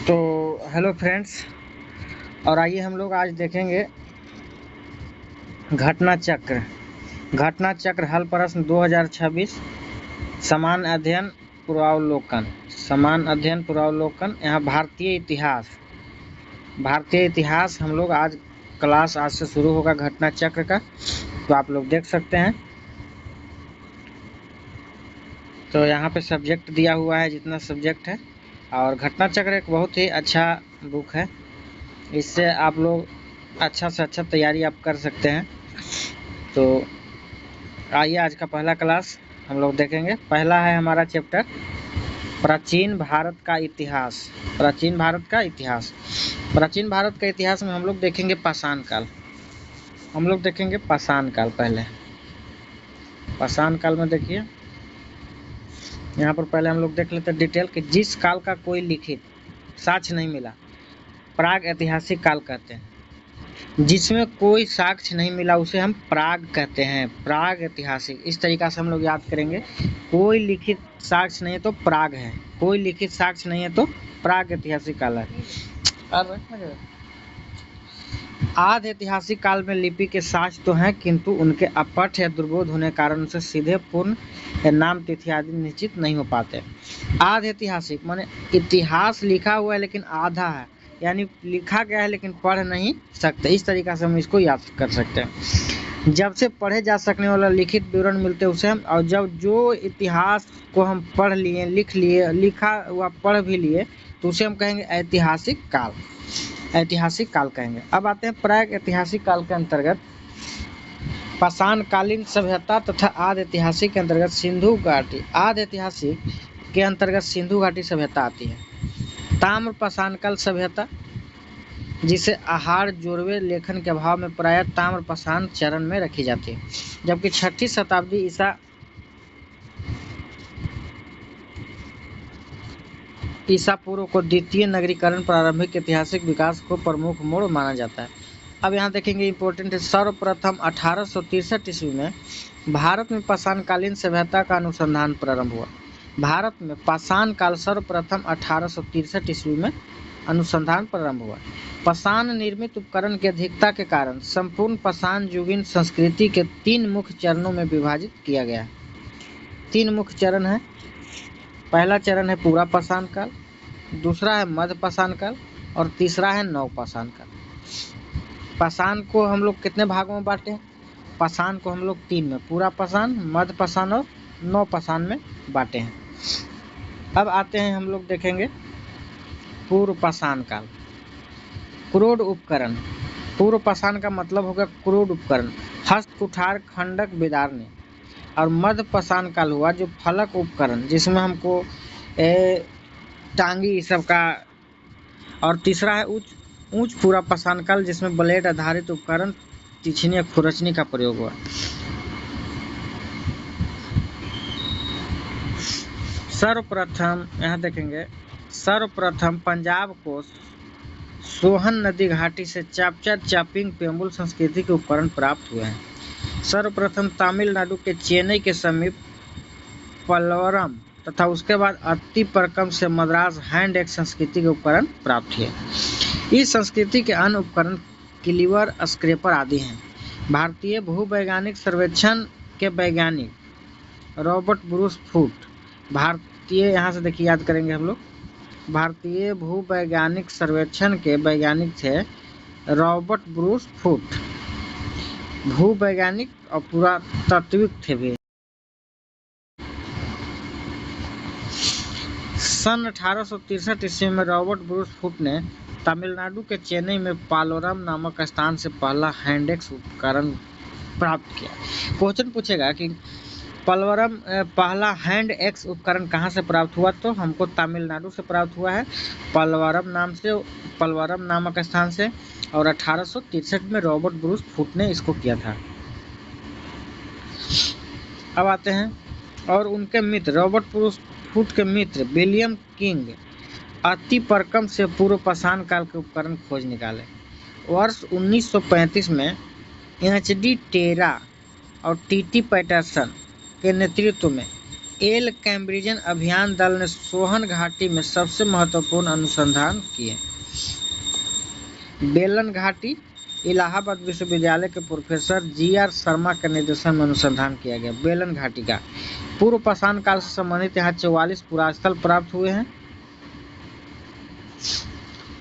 तो hello friends, और आइए हम लोग आज देखेंगे घटना चक्र। घटना चक्र हल प्रश्न 2026 समान अध्ययन पूर्वावलोकन। समान अध्ययन पूर्वावलोकन। यहाँ भारतीय इतिहास हम लोग आज क्लास आज से शुरू होगा घटना चक्र का, तो आप लोग देख सकते हैं। तो यहाँ पे सब्जेक्ट दिया हुआ है, जितना सब्जेक्ट है, और घटना चक्र एक बहुत ही अच्छा बुक है। इससे आप लोग अच्छा से अच्छा तैयारी आप कर सकते हैं। तो आइए आज का पहला क्लास हम लोग देखेंगे। पहला है हमारा चैप्टर प्राचीन भारत का इतिहास। प्राचीन भारत का इतिहास। प्राचीन भारत का इतिहास में हम लोग देखेंगे पाषाण काल। पहले पाषाण काल में देखिए, यहाँ पर पहले हम लोग देख लेते हैं डिटेल कि जिस काल का कोई लिखित साक्ष्य नहीं मिला प्राग ऐतिहासिक काल कहते हैं। जिसमें कोई साक्ष्य नहीं मिला उसे हम प्राग कहते हैं, प्राग ऐतिहासिक। इस तरीका से हम लोग याद करेंगे। कोई लिखित साक्ष्य नहीं है तो प्राग है, कोई लिखित साक्ष्य नहीं है तो प्राग ऐतिहासिक काल है। आधि ऐतिहासिक काल में लिपि के साक्ष्य तो हैं, किंतु उनके अपठ्य या दुर्बोध होने के कारण उनसे सीधे पूर्ण या नाम तिथि आदि निश्चित नहीं हो पाते। आधि ऐतिहासिक माने इतिहास लिखा हुआ है लेकिन आधा है, यानी लिखा गया है लेकिन पढ़ नहीं सकते। इस तरीका से हम इसको याद कर सकते हैं। जब से पढ़े जा सकने वाला लिखित विवरण मिलते उसे हम, और जब जो इतिहास को हम पढ़ लिए, लिख लिए, लिखा हुआ पढ़ भी लिए, तो उसे हम कहेंगे ऐतिहासिक काल। ऐतिहासिक काल कहेंगे। अब आते हैं प्राग ऐतिहासिक काल के अंतर्गत पाषाण कालीन सभ्यता तथा आदि ऐतिहासिक के अंतर्गत सिंधु घाटी। आदि ऐतिहासिक के अंतर्गत सिंधु घाटी सभ्यता आती है। ताम्र पाषाण काल सभ्यता, जिसे आहार जोड़वे लेखन के अभाव में प्रायः ताम्र पाषाण चरण में रखी जाती है। जबकि 6ठी शताब्दी ईसा पूर्व को द्वितीय नगरीकरण प्रारंभिक ऐतिहासिक विकास को प्रमुख मोड़ माना जाता है। अब यहाँ देखेंगे इम्पोर्टेंट है, सर्वप्रथम 1863 ईस्वी में भारत में पाषाण कालीन सभ्यता का अनुसंधान प्रारंभ हुआ। भारत में पाषाण काल सर्वप्रथम 1863 ईस्वी में अनुसंधान प्रारंभ हुआ। पाषाण निर्मित उपकरण की अधिकता के कारण संपूर्ण पाषाण युगीन संस्कृति के 3 मुख्य चरणों में विभाजित किया गया है। 3 मुख्य चरण है। पहला चरण है पूरा पाषाण काल, दूसरा है मध्य पाषाण काल, और तीसरा है नव पाषाण काल। पाषाण को हम लोग कितने भागों में बांटे हैं? पाषाण को हम लोग 3 में, पूरा पाषाण, मध्य पाषाण और नव पाषाण में बांटे हैं। अब आते हैं हम लोग देखेंगे पूर्व पाषाण काल। क्रोड उपकरण। पूर्व पाषाण का मतलब होगा क्रोड उपकरण, हस्त कुठार खंडक बिदारने। और मध्य पाषाण काल हुआ जो फलक उपकरण, जिसमें हमको टांगी सब का। और तीसरा है उच्च पूरा पाषाण काल, जिसमें ब्लेड आधारित उपकरण, तिछनी या खुरचनी का प्रयोग हुआ। सर्वप्रथम यहाँ देखेंगे, सर्वप्रथम पंजाब को सोहन नदी घाटी से चापचा चापिंग पेम्बुल संस्कृति के उपकरण प्राप्त हुए हैं। सर्वप्रथम तमिलनाडु के चेन्नई के समीप पल्वरम तथा उसके बाद अत्तिपरकम से मद्रास हैंड एक्स संस्कृति के उपकरण प्राप्त हुए। इस संस्कृति के अन्य उपकरण क्लीवर, स्क्रैपर आदि हैं। भारतीय भूवैज्ञानिक सर्वेक्षण के वैज्ञानिक रॉबर्ट ब्रूस फूट, भारतीय यहाँ से देखिए याद करेंगे हम लोग, भारतीय भूवैज्ञानिक सर्वेक्षण के वैज्ञानिक थे रॉबर्ट ब्रूस फूट, भूवैज्ञानिक और पुरातात्विक थे भी। सन 1863 ईस्वी में रॉबर्ट ब्रूस फूट ने तमिलनाडु के चेन्नई में पालोरम नामक स्थान से पहला हैंडेक्स उपकरण प्राप्त किया। क्वेश्चन पूछेगा कि पलवरम पहला हैंड एक्स उपकरण कहाँ से प्राप्त हुआ, तो हमको तमिलनाडु से प्राप्त हुआ है, पलवरम नामक स्थान से, और 1863 में रॉबर्ट ब्रूस फूट ने इसको किया था। अब आते हैं, और उनके मित्र रॉबर्ट ब्रूस फूट के मित्र विलियम किंग अत्तिपरकम से पूर्व पाषाण काल के उपकरण खोज निकाले। वर्ष 1935 में एच डी टेरा और टी टी पैटरसन के नेतृत्व में एल कैम्ब्रिजन अभियान दल ने सोहन घाटी में सबसे महत्वपूर्ण अनुसंधान किए। बेलन घाटी इलाहाबाद विश्वविद्यालय के प्रोफेसर जी.आर. शर्मा के निर्देशन में अनुसंधान किया गया। बेलन घाटी का पूर्व पाषाण काल से संबंधित यहाँ 44 पुरास्थल प्राप्त हुए हैं।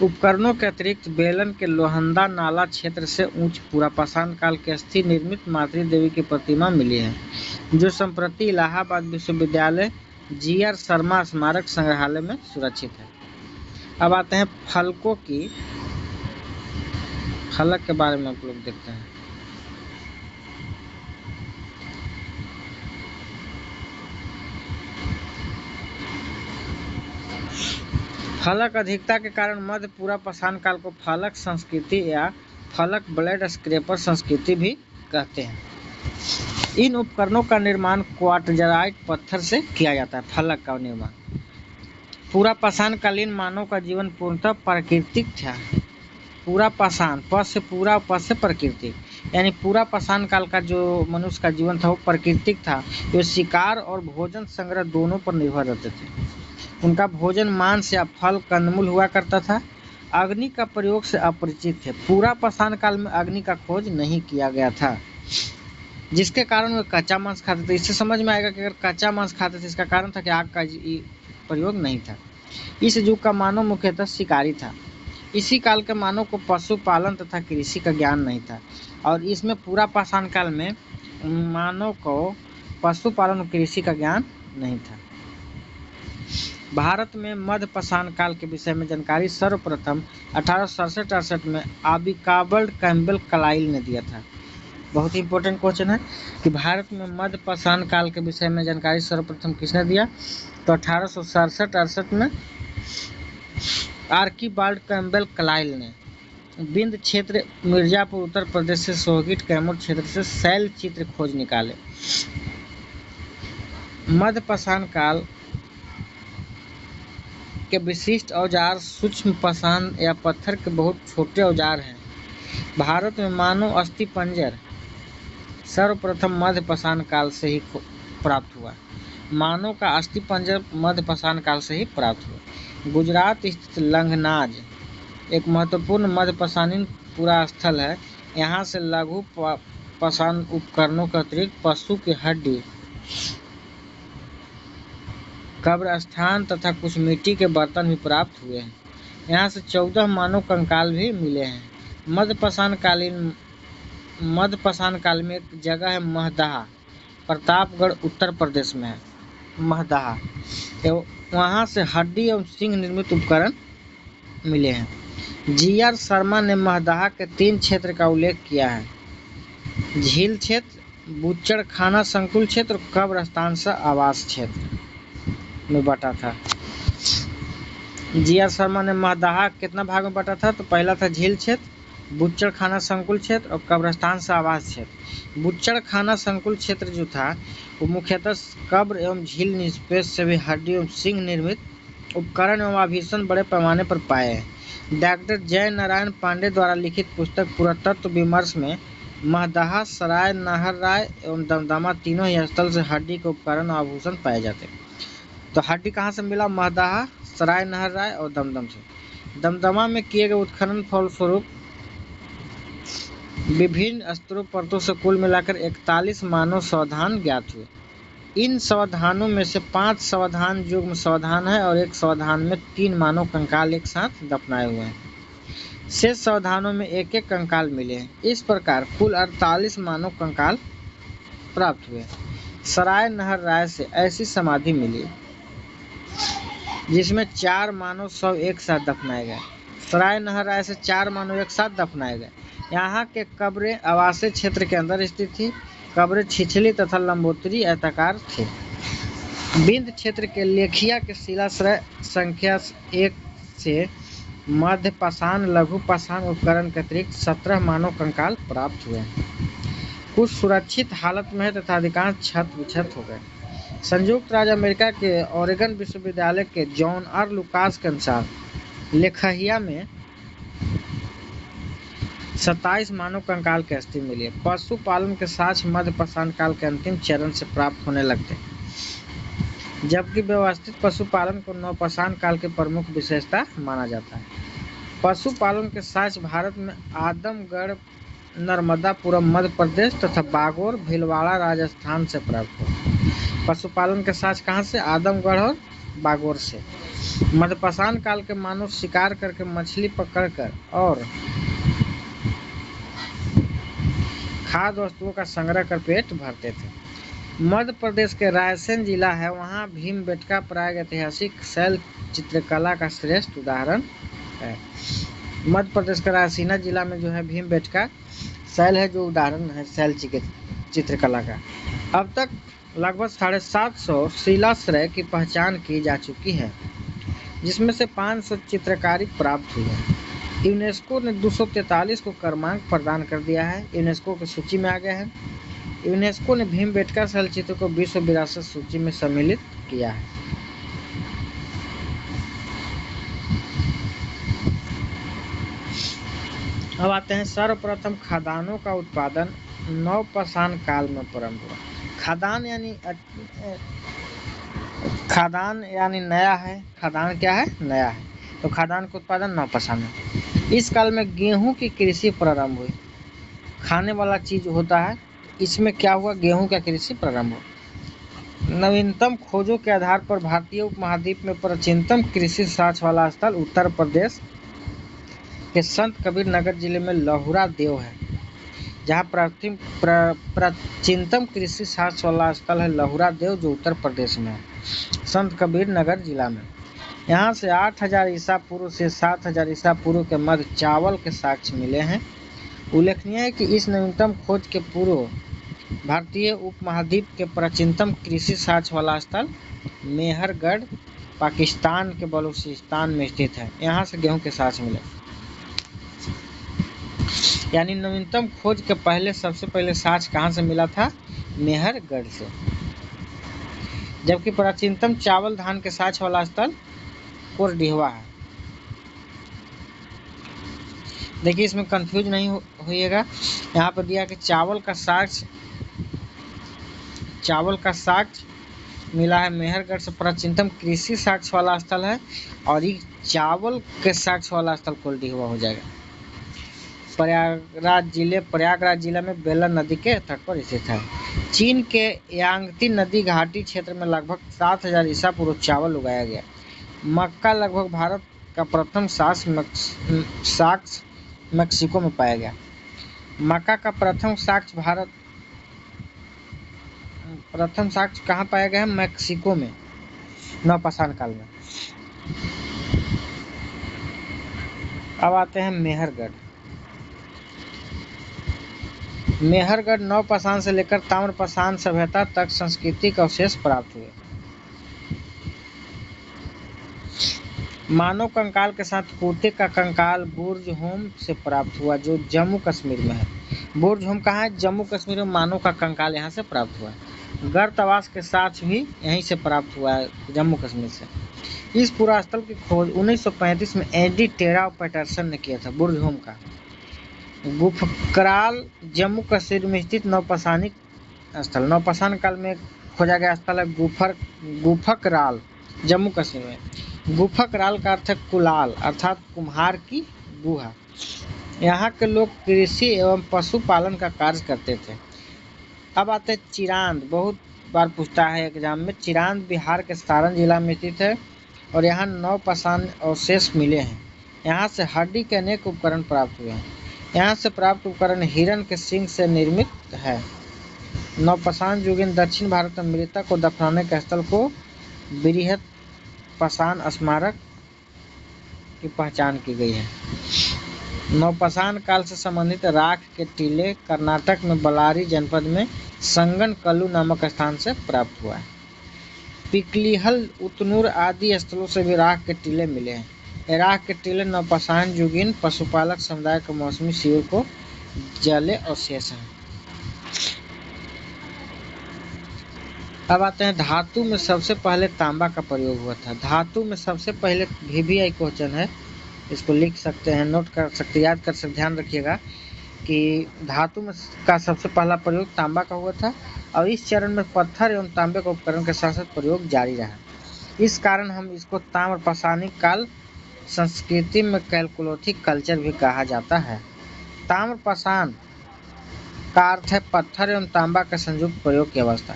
उपकरणों के अतिरिक्त बेलन के लोहंदा नाला क्षेत्र से उच्च पूरा पाषाण काल के अस्थि निर्मित मातृ देवी की प्रतिमा मिली है, जो संप्रति इलाहाबाद विश्वविद्यालय जी.आर. शर्मा स्मारक संग्रहालय में सुरक्षित है। अब आते हैं फलक के बारे में आप लोग देखते हैं। फलक अधिकता के कारण मध्य पूरा पाषाण काल को फलक संस्कृति या फलक ब्लेड स्क्रैपर संस्कृति भी कहते हैं। इन उपकरणों का निर्माण क्वार्टजाइट पत्थर से किया जाता है। फलक का निर्माण पूरा पाषाण कालीन मानव का जीवन पूर्णतः प्राकृतिक था। पूरा पाषाण पद से पूरा, पद से प्राकृतिक, यानी पूरा पाषाण काल का जो मनुष्य का जीवन था वो प्राकृतिक था। वे शिकार और भोजन संग्रह दोनों पर निर्भर रहते थे। उनका भोजन मांस या फल कंदमूल हुआ करता था। अग्नि का प्रयोग से अपरिचित थे। पूरा पाषाण काल में अग्नि का खोज नहीं किया गया था, जिसके कारण वे कच्चा मांस खाते थे। इससे समझ में आएगा कि अगर कच्चा मांस खाते थे इसका कारण था कि आग का प्रयोग नहीं था। इस युग का मानव मुख्यतः शिकारी था। इसी काल के मानव को पशुपालन तथा कृषि का ज्ञान नहीं था, और इसमें पूरा पाषाण काल में मानव को पशुपालन और कृषि का ज्ञान नहीं था। भारत में मध्य पाषाण काल के विषय में जानकारी सर्वप्रथम 1867-68 में आबिकाबल्ड कैम्पबेल क्लाइल ने दिया था। बहुत ही इंपॉर्टेंट क्वेश्चन है कि भारत में मध्य पाषाण काल के विषय में जानकारी सर्वप्रथम किसने दिया, तो 1867-68 में आर्किबाल्ड कैम्पबेल क्लाइल ने। बिंद क्षेत्र मिर्जापुर उत्तर प्रदेश से सोहगिट कैमूर क्षेत्र से शैल चित्र खोज निकाले। मध्य पाषाण काल के विशिष्ट औजार सूक्ष्म पाषाण या पत्थर के बहुत छोटे औजार हैं। भारत में मानव अस्थिपंजर सर्वप्रथम मध्य पाषाण काल से ही प्राप्त हुआ। मानव का अस्थिपंजर मध्य पाषाण काल से ही प्राप्त हुआ। गुजरात स्थित लंघनाज एक महत्वपूर्ण मध्य पाषाणीन पुरास्थल है। यहाँ से लघु पाषाण उपकरणों के अतिरिक्त पशु की हड्डी, कब्रस्थान तथा कुछ मिट्टी के बर्तन भी प्राप्त हुए हैं। यहाँ से 14 मानव कंकाल भी मिले हैं। मध्य पाषाण काल में एक जगह है महदहा, प्रतापगढ़ उत्तर प्रदेश में है महदहा। वहाँ से हड्डी एवं सिंह निर्मित उपकरण मिले हैं। जी.आर. शर्मा ने महदहा के 3 क्षेत्र का उल्लेख किया है: झील क्षेत्र, बूचड़खाना संकुल क्षेत्र और कब्रस्तान सा आवास क्षेत्र में बटा था। जी.आर. शर्मा ने महदहा कितना भाग में बटा था, तो पहला था झील क्षेत्र, बूचड़खाना संकुल क्षेत्र और कब्रस्तान सा आवास क्षेत्र। बूचड़खाना संकुल क्षेत्र जो था वो मुख्यतः कब्र एवं झील निष्पेष से भी हड्डी एवं सिंह निर्मित उपकरण एवं आभूषण बड़े पैमाने पर पाए हैं। डॉक्टर जय नारायण पांडे द्वारा लिखित पुस्तक पुरातत्व विमर्श में महदहा, सराय नहर राय एवं दमदमा तीनों ही स्थल से हड्डी के उपकरण और आभूषण पाए जाते हैं। तो हड्डी कहाँ से मिला? महदहा, सराय नहर राय और दमदम से। दमदमा में किए गए उत्खनन फलस्वरूप विभिन्न स्तरों परतों से कुल मिलाकर 41 मानव सावधान ज्ञात हुए। इन सावधानों में से 5 सावधान युग्म सावधान है और एक सावधान में 3 मानव कंकाल एक साथ दफनाए हुए हैं। शेष सावधानों में एक एक कंकाल मिले हैं। इस प्रकार कुल 48 मानव कंकाल प्राप्त हुए। सराय नहर राय से ऐसी समाधि मिली जिसमें 4 मानव शव एक साथ दफनाए गए। सराय नहर राय से 4 मानव एक साथ दफनाए गए। यहाँ के कब्रें आवासीय क्षेत्र के अंदर स्थित थी। कब्रें छिछली तथा लंबोतरी आयताकार थे। बिंद क्षेत्र के लेखिया के शिलाश्रय संख्या 1 से मध्य पाषाण, लघु पाषाण उपकरण के अतिरिक्त 17 मानव कंकाल प्राप्त हुए। कुछ सुरक्षित हालत में है तथा अधिकांश क्षत विक्षत हो गए। संयुक्त राज्य अमेरिका के ओरेगन विश्वविद्यालय के जॉन आर लुकास के अनुसार लेखहिया में 27 मानव कंकाल की अस्थि मिली है। पशुपालन के साक्ष्य मध्य पाषाण काल के अंतिम चरण से प्राप्त होने लगते। जबकि व्यवस्थित पशुपालन को नवपाषाण काल की प्रमुख विशेषता माना जाता है। पशुपालन के साक्ष्य भारत में आदमगढ़ नर्मदापुरम मध्य प्रदेश तथा बागोर भीलवाड़ा राजस्थान से प्राप्त हुए। पशुपालन के साक्ष्य कहाँ से? आदमगढ़ और बागोर से। मध्यपाषाण काल के मानव शिकार करके मछली पकड़कर और खाद्य वस्तुओं का संग्रह कर पेट भरते थे। मध्य प्रदेश के रायसेन जिला है, वहाँ भीमबेटका प्राग ऐतिहासिक शैल चित्रकला का श्रेष्ठ उदाहरण है। मध्य प्रदेश के रायसीना जिला में जो है भीमबेटका शैल है, जो उदाहरण है शैल चित्रकला का। अब तक लगभग 750 शिलाश्रय की पहचान की जा चुकी है, जिसमें से 500 चित्रकारी प्राप्त हुई है। यूनेस्को ने 243 को क्रमांक प्रदान कर दिया है, यूनेस्को की सूची में आ गया है। यूनेस्को ने भीमबेटका शैल चित्र को विश्व विरासत सूची में सम्मिलित किया है। अब आते हैं सर्वप्रथम खदानों का उत्पादन नवपाषाण काल में प्रारंभ हुआ। खदान यानी नया है। खदान क्या है? नया है। तो खदान का उत्पादन नवपाषाण में। इस काल में गेहूं की कृषि प्रारंभ हुई। खाने वाला चीज होता है, इसमें क्या हुआ? गेहूं का कृषि प्रारंभ हुआ। नवीनतम खोजों के आधार पर भारतीय उपमहाद्वीप में प्राचीनतम कृषि साक्ष्य वाला स्थल उत्तर प्रदेश के संत कबीर नगर जिले में लहुरा देव है, जहाँ प्राचीनतम कृषि साक्ष्य वाला स्थल है लहुरा देव, जो उत्तर प्रदेश में है, संत कबीर नगर जिला में। यहाँ से 8000 ईसा पूर्व से 7000 ईसा पूर्व के मध्य चावल के साक्ष्य मिले हैं। उल्लेखनीय है कि इस नवीनतम खोज के पूर्व भारतीय उपमहाद्वीप के प्राचीनतम कृषि साक्ष्य वाला स्थल मेहरगढ़ पाकिस्तान के बलूचिस्तान में स्थित है। यहाँ से गेहूं के साक्ष्य मिले। यानी नवीनतम खोज के पहले सबसे पहले साक्ष्य कहाँ से मिला था? मेहरगढ़ से। जबकि प्राचीनतम चावल धान के साक्ष्य वाला स्थल कोरडीहवा है। देखिए, इसमें कंफ्यूज नहीं होइएगा। यहाँ पर दिया कि चावल का साक्ष्य मिला है मेहरगढ़ से, प्राचीनतम कृषि साक्ष्य वाला स्थल है, और ये चावल के साक्ष्य वाला स्थल कोरडीहवा हो जाएगा। प्रयागराज जिला में बेलन नदी के तट पर स्थित है। चीन के यांगती नदी घाटी क्षेत्र में लगभग 7000 ईसा पूर्व चावल उगाया गया। मक्का लगभग भारत का प्रथम साक्ष्य मेक्सिको में पाया गया। मक्का का प्रथम साक्ष्य कहाँ पाया गया है? मेक्सिको में, नवपाषाण काल में। अब आते हैं मेहरगढ़ नवपाषाण से लेकर ताम्रपाषाण सभ्यता तक सांस्कृतिक अवशेष प्राप्त हुए। मानव कंकाल के साथ कुत्ते का कंकाल बुर्जहोम से प्राप्त हुआ, जो जम्मू कश्मीर में है। बुर्जहोम कहाँ है? जम्मू कश्मीर में। मानव का कंकाल यहाँ से प्राप्त हुआ है। गर्तवास के साथ भी यहीं से प्राप्त हुआ है, जम्मू कश्मीर से। इस पुरास्थल की खोज 1935 में एडी टेरा पैटरसन ने किया था, बुर्जहोम का। गुफकराल जम्मू कश्मीर में स्थित नवपाषाणिक स्थल, नवपाषाण काल में खोजा गया स्थल है गुफकराल, जम्मू कश्मीर में। गुफकराल का अर्थ है कुलाल, अर्थात कुम्हार की गुहा। यहाँ के लोग कृषि एवं पशुपालन का कार्य करते थे। अब आते हैं चिरांद, बहुत बार पूछता है एग्जाम में। चिरांद बिहार के सारण जिला में स्थित है, और यहाँ नवपाषाण अवशेष मिले हैं। यहाँ से हड्डी के अनेक उपकरण प्राप्त हुए हैं। यहाँ से प्राप्त उपकरण हिरण के सींग से निर्मित है। नवपाषाण युगीन दक्षिण भारत में मृतक को दफनाने के स्थल को बृहत्पाषाण स्मारक की पहचान की गई है। नवपाषाण काल से संबंधित राख के टीले कर्नाटक में बल्लारी जनपद में संगनकल्लू नामक स्थान से प्राप्त हुआ है। पिकलीहल, उतनूर आदि स्थलों से भी राख के टीले मिले हैं। राख के टीले नवपाषाण युगीन पशुपालक समुदाय के मौसमी शिविर को जले अवशेष हैं। अब आते हैं धातु में सबसे पहले तांबा का प्रयोग हुआ था। धातु में सबसे पहले VVI क्वेश्चन है, इसको लिख सकते हैं, नोट कर सकते, याद कर सकते। ध्यान रखिएगा कि धातु में का सबसे पहला प्रयोग तांबा का हुआ था। और इस चरण में पत्थर एवं तांबे के उपकरण के साथ साथ प्रयोग जारी रहा। इस कारण हम इसको ताम्र पाषाणिक काल संस्कृति में कैलकोलिथिक कल्चर भी कहा जाता है। ताम्र पाषाण का अर्थ है पत्थर एवं तांबा के संयुक्त प्रयोग की अवस्था।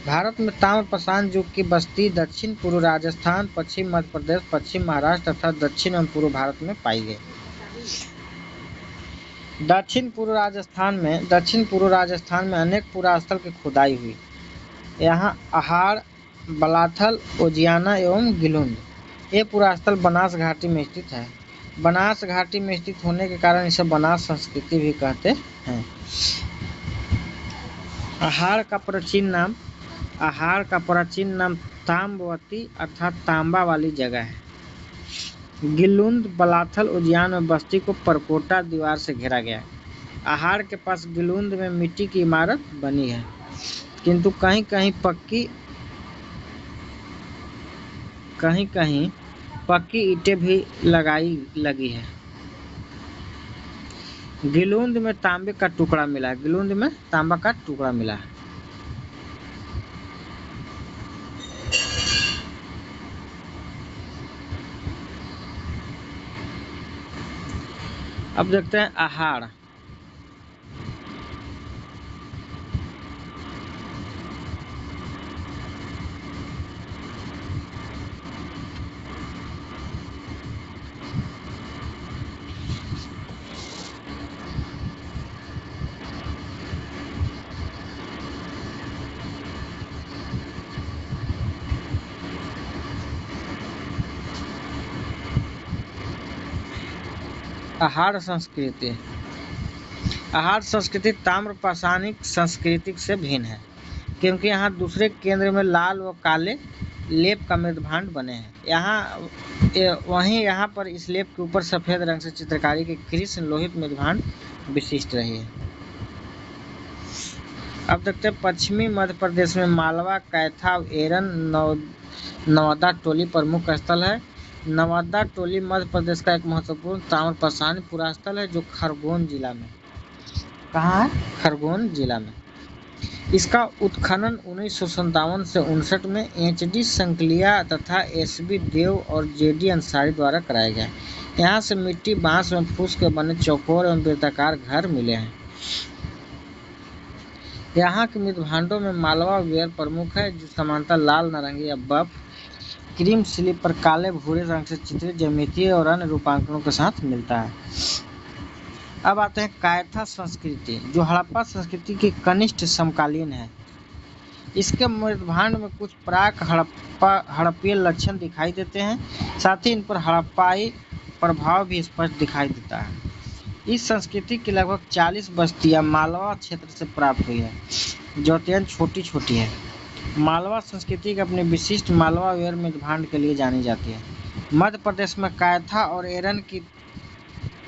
भारत में ताम्र पाषाण युग की बस्ती दक्षिण पूर्व राजस्थान, पश्चिम मध्य प्रदेश, पश्चिम महाराष्ट्र तथा दक्षिण एवं पूर्व भारत में पाई गई। दक्षिण पूर्व राजस्थान में अनेक पुरास्थल की खुदाई हुई। यहाँ अहाड़, बलाथल, उजियाना एवं गिलुंद ये पुरास्थल बनास घाटी में स्थित है। बनास घाटी में स्थित होने के कारण इसे बनास संस्कृति भी कहते हैं। अहाड़ का प्राचीन नाम ताम्बवती अर्थात तांबा वाली जगह है। गिलुंद, बलाथल, उजियान में बस्ती को परकोटा दीवार से घेरा गया है। अहाड़ के पास गिलुंद में मिट्टी की इमारत बनी है, किंतु कहीं कहीं पक्की ईंटें भी लगी है। गिलुंद में तांबा का टुकड़ा मिला है। अब देखते हैं अहाड़। अहाड़ संस्कृति ताम्र पाषाणिक संस्कृति से भिन्न है, क्योंकि यहाँ दूसरे केंद्र में लाल व काले लेप का मृदभांड बने हैं। यहाँ पर इस लेप के ऊपर सफेद रंग से चित्रकारी के कृष्ण लोहित मृदभांड विशिष्ट रही है। अब देखते हैं पश्चिमी मध्य प्रदेश में मालवा, कैथा, एरन, नवादा टोली प्रमुख स्थल है। नवादा टोली मध्य प्रदेश का एक महत्वपूर्ण ताम्र पाषाण पुरास्थल है जो खरगोन जिला में इसका उत्खनन 1957 से 59 में एच.डी. संकलिया तथा एस.बी. देव और जे.डी. अंसारी द्वारा कराया गया। यहाँ से मिट्टी, बांस एवं फूस के बने चौकोर एवं वृत्ताकार घर मिले हैं। यहाँ के मृदभांडों में मालवा वेयर प्रमुख है, जो समानता लाल, नारंगी या बफ क्रीम स्लिप पर काले भूरे रंग से चित्रित ज्यामितीय और अन्य रूपांकनों के साथ मिलता है। अब आते हैं कैथा संस्कृति, जो हड़प्पा संस्कृति की कनिष्ठ समकालीन है। इसके मृदभांड में कुछ प्राक हड़प्पीय लक्षण दिखाई देते हैं, साथ ही इन पर हड़प्पाई प्रभाव भी स्पष्ट दिखाई देता है। इस संस्कृति की लगभग 40 बस्तियां मालवा क्षेत्र से प्राप्त हुई है, जो अत्यंत छोटी है। मालवा संस्कृति अपने विशिष्ट मालवा वेयर मृदभांड के लिए जानी जाती है। मध्य प्रदेश में कैथा और एरन की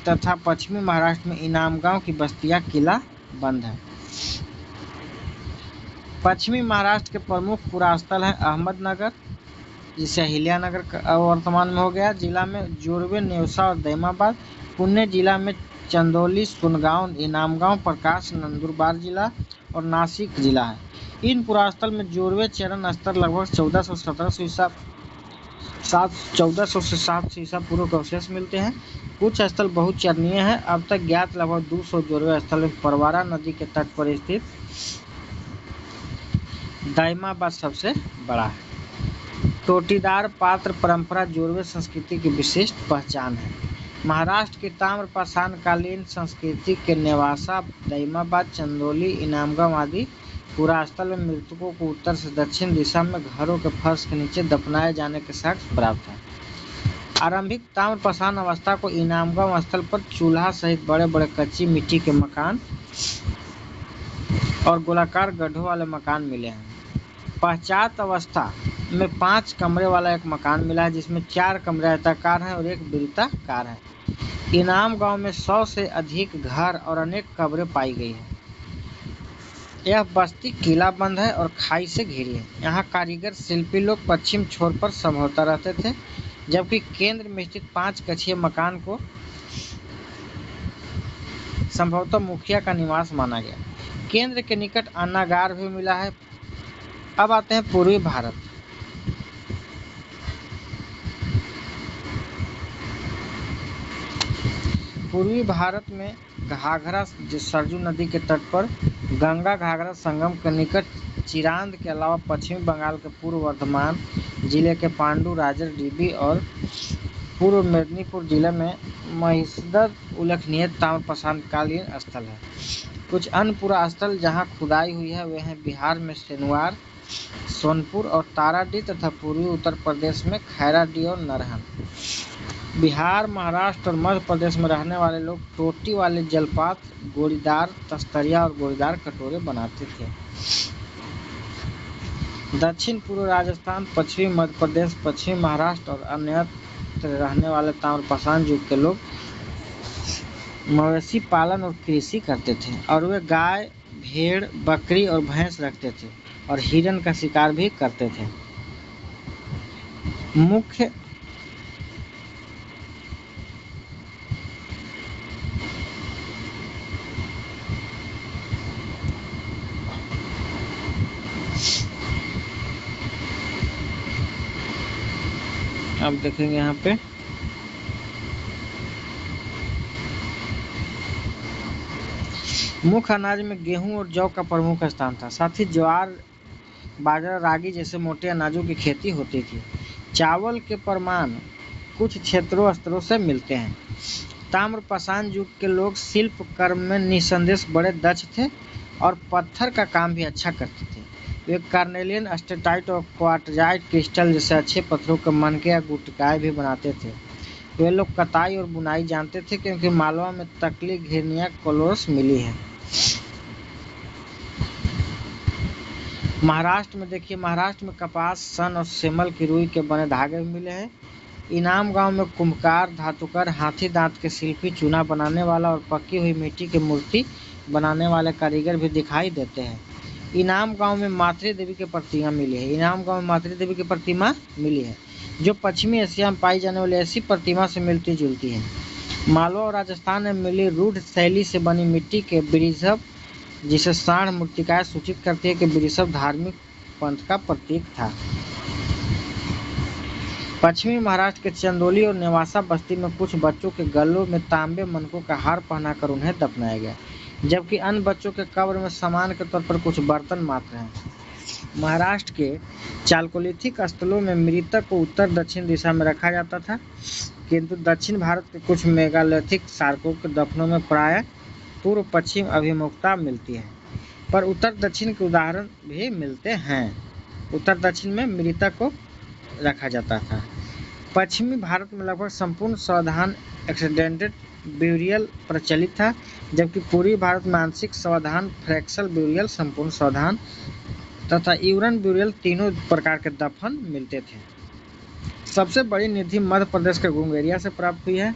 तथा पश्चिमी महाराष्ट्र में इनामगांव की बस्तियां किला बंद है। पश्चिमी महाराष्ट्र के प्रमुख पुरास्थल हैं अहमदनगर, जिसे अहिल्यानगर वर्तमान में हो गया, जिला में जोरवे, नेवसा और दैमाबाद। पुणे जिला में चंदौली, सुनगांव, इनामगांव, प्रकाश, नंदुरबार जिला और नासिक जिला है। इन पुरास्थल में जोरवे चरण स्तर लगभग 1400 से 700 ईसा पूर्व के अवशेष मिलते हैं। कुछ स्थल बहुत चरणीय है। अब तक ज्ञात लगभग 200 जोरवे स्थल में परवारा नदी के तट पर स्थित दैमाबाद सबसे बड़ा है। टोटीदार पात्र परंपरा जोरवे संस्कृति की विशिष्ट पहचान है। महाराष्ट्र की ताम्र पाषाण कालीन संस्कृति के नेवासा, दैमाबाद, चंदौली, इनामगांव आदि पुरास्थल में मृतकों को उत्तर से दक्षिण दिशा में घरों के फर्श के नीचे दफनाए जाने के साक्ष्य प्राप्त है। आरंभिक ताम्र पाषाण अवस्था को इनामगांव स्थल पर चूल्हा सहित बड़े बड़े कच्ची मिट्टी के मकान और गोलाकार गड्ढों वाले मकान मिले हैं। पश्चात अवस्था में 5 कमरे वाला एक मकान मिला है, जिसमें 4 कमरे आयताकार हैं और 1 वृत्ताकार है। इनामगांव में 100 से अधिक घर और अनेक कब्रें पाई गई हैं। यह बस्ती किला बंद है और खाई से घिरी है। यहाँ कारीगर शिल्पी लोग पश्चिम छोर पर संभवतः रहते थे, जबकि केंद्र में स्थित 5 कक्षीय मकान को संभवतः मुखिया का निवास माना गया। केंद्र के निकट अन्नागार भी मिला है। अब आते हैं पूर्वी भारत। पूर्वी भारत में घाघरा सरजू नदी के तट पर गंगा घाघरा संगम के निकट चिरांद के अलावा पश्चिमी बंगाल के पूर्व वर्धमान जिले के पांडु राजर डीबी और पूर्व मेदिनीपुर जिले में महिषदर उल्लेखनीय ताम्रप्रशांत कालीन स्थल है। कुछ अन्य पुरास्थल जहां खुदाई हुई है वे हैं बिहार में सेनुआर, सोनपुर और ताराडीह तथा पूर्वी उत्तर प्रदेश में खैराडीह और नरहन। बिहार, महाराष्ट्र और मध्य प्रदेश में रहने वाले लोग टोटी वाले जलपात, गोलीदार तस्तरिया और गोलीदार कटोरे बनाते थे। दक्षिण पूर्व राजस्थान, पश्चिमी मध्य प्रदेश, पश्चिमी महाराष्ट्र और अन्यत्र रहने वाले ताम्रप्रशांत युग के लोग मवेशी पालन और कृषि करते थे और वे गाय, भेड़, बकरी और भैंस रखते थे और हिरण का शिकार भी करते थे। मुख्य अब देखेंगे यहाँ पे मुख्य अनाज में गेहूं और जौ का प्रमुख स्थान था। साथ ही ज्वार, बाजरा, रागी जैसे मोटे अनाजों की खेती होती थी। चावल के प्रमाण कुछ क्षेत्रों स्तरों से मिलते हैं। ताम्रप्रशांत युग के लोग शिल्प कर्म में निसंदेह बड़े दक्ष थे और पत्थर का काम भी अच्छा करते थे। वे कार्नेलियन, स्टेटाइट और क्वार्टजाइट क्रिस्टल जैसे अच्छे पत्थरों के मनके या गुटकाएं भी बनाते थे। वे लोग कताई और बुनाई जानते थे क्योंकि मालवा में तकली, घिरनिया, कोलोरस मिली है। महाराष्ट्र में देखिए, महाराष्ट्र में कपास, सन और सेमल की रुई के बने धागे भी मिले हैं। इनाम गांव में कुम्भकार, धातुकर, हाथी दांत के शिल्पी, चूना बनाने वाला और पकी हुई मिट्टी की मूर्ति बनाने वाले कारीगर भी दिखाई देते हैं। इनाम गांव में मातृ देवी की प्रतिमा मिली है। इनाम गांव में मातृ देवी की प्रतिमा मिली है जो पश्चिमी एशिया में पाई जाने वाली ऐसी प्रतिमा से मिलती जुलती है। मालवा और राजस्थान में मिली रूढ़ शैली से बनी मिट्टी के वृषभ, जिसे साढ़ मूर्तिकाएं सूचित करती है कि वृषभ धार्मिक पंथ का प्रतीक था। पश्चिमी महाराष्ट्र के चंदौली और नेवासा बस्ती में कुछ बच्चों के गलों में तांबे मनकों का हार पहनाकर उन्हें दफनाया गया, जबकि अन्य बच्चों के कब्र में सामान के तौर पर कुछ बर्तन मात्र हैं। महाराष्ट्र के चालकोलिथिक स्थलों में मृतक को उत्तर दक्षिण दिशा में रखा जाता था, किंतु दक्षिण भारत के कुछ मेगालिथिक स्मारकों के दफनों में प्रायः पूर्व पश्चिम अभिमुखता मिलती है, पर उत्तर दक्षिण के उदाहरण भी मिलते हैं। उत्तर दक्षिण में मृतक को रखा जाता था। पश्चिमी भारत में लगभग संपूर्ण सावधान एक्सीडेंटेड ब्यूरियल प्रचलित था, जबकि पूर्वी भारत में आंशिक सावधान, फ्रैक्शनल ब्यूरियल, संपूर्ण सावधान तथा यूरन ब्यूरियल तीनों प्रकार के दफन मिलते थे। सबसे बड़ी निधि मध्य प्रदेश के गुंगेरिया से प्राप्त हुई है।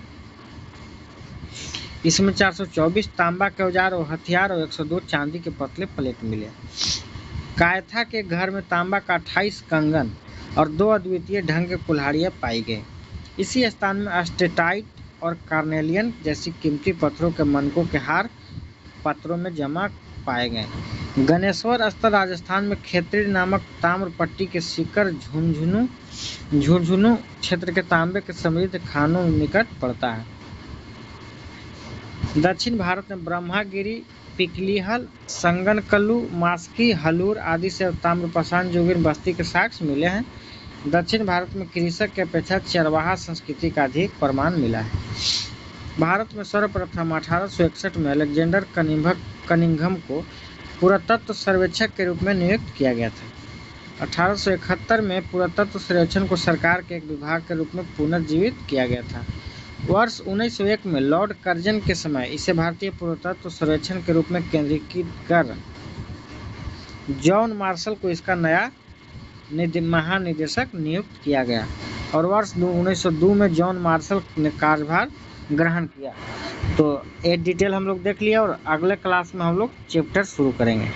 इसमें 424 तांबा के औजार और हथियार और 102 चांदी के पतले प्लेट मिले। कायथा के घर में तांबा का 28 कंगन और 2 अद्वितीय ढंग के कुल्हाड़ियाँ पाई गई। इसी स्थान में स्टेटाइट और कार्नेलियन जैसी कीमती पत्थरों के मनकों के हार पत्थरों में जमा पाए गए। गणेश्वर स्थल राजस्थान में खेतड़ी नामक ताम्र पट्टी के शिखर झुंझुनू क्षेत्र के तांबे के समृद्ध खानों निकट पड़ता है। दक्षिण भारत में ब्रह्मागिरी, पिकलीहल, संगनकल्लू, मास्की, हलूर आदि से ताम्रप्रशांत युगीन बस्ती के साक्ष्य मिले हैं। दक्षिण भारत में कृषक की अपेक्षा चरवाहा संस्कृति का अधिक प्रमाण मिला है। भारत में सर्वप्रथम 1861 में अलेक्जेंडर कनिंघम को पुरातत्व सर्वेक्षक के रूप में नियुक्त किया गया था। 1871 में पुरातत्व सर्वेक्षण को सरकार के एक विभाग के रूप में पुनर्जीवित किया गया था। वर्ष 1901 में लॉर्ड कर्जन के समय इसे भारतीय पुरातत्व सर्वेक्षण के रूप में केंद्रीकृत कर जॉन मार्शल को इसका नया महानिदेशक नियुक्त किया गया और वर्ष 1902 में जॉन मार्शल ने कार्यभार ग्रहण किया। तो ये डिटेल हम लोग देख लिया और अगले क्लास में हम लोग चैप्टर शुरू करेंगे।